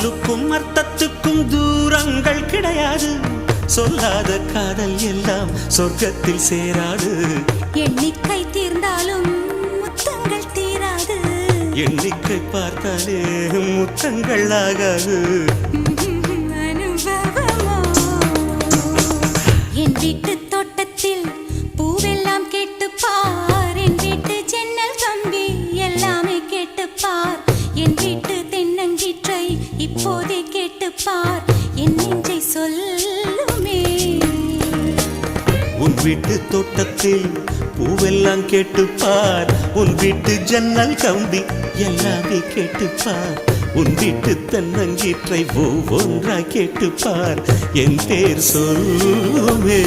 சொல்லுக்கும் அர்த்தத்துக்கும் தூரங்கள் கிடையாது. சொல்லாத காதல் எல்லாம் சொர்க்கத்தில் சேராது. எண்ணிக்கை தீர்ந்தாலும் முத்தங்கள் தீராது. எண்ணிக்கை பார்த்தாலே முத்தங்கள் ஆகாது. அனுபவமோ என் வீட்டு தோட்டத்தில் பூவெல்லாம் கேட்டுப்பார். என் வீட்டு ஜன்னல் கம்பி எல்லாமே கேட்டுப்பார். என் வீட்டு தென்னங்கீற்றை இப்போதே கேட்டுப்பார். என் நெஞ்சை சொல்லுமே. உன் வீட்டு தோட்டத்தில் பூவெல்லாம் கேட்டுப்பார். உன் வீட்டு ஜன்னல் கம்பி எல்லாமே கேட்டுப்பார். உன் வீட்டு தென்னங்கீற்றை ஒவ்வொன்றாய் கேட்டுப்பார். என் பேர் சொல்லுமே.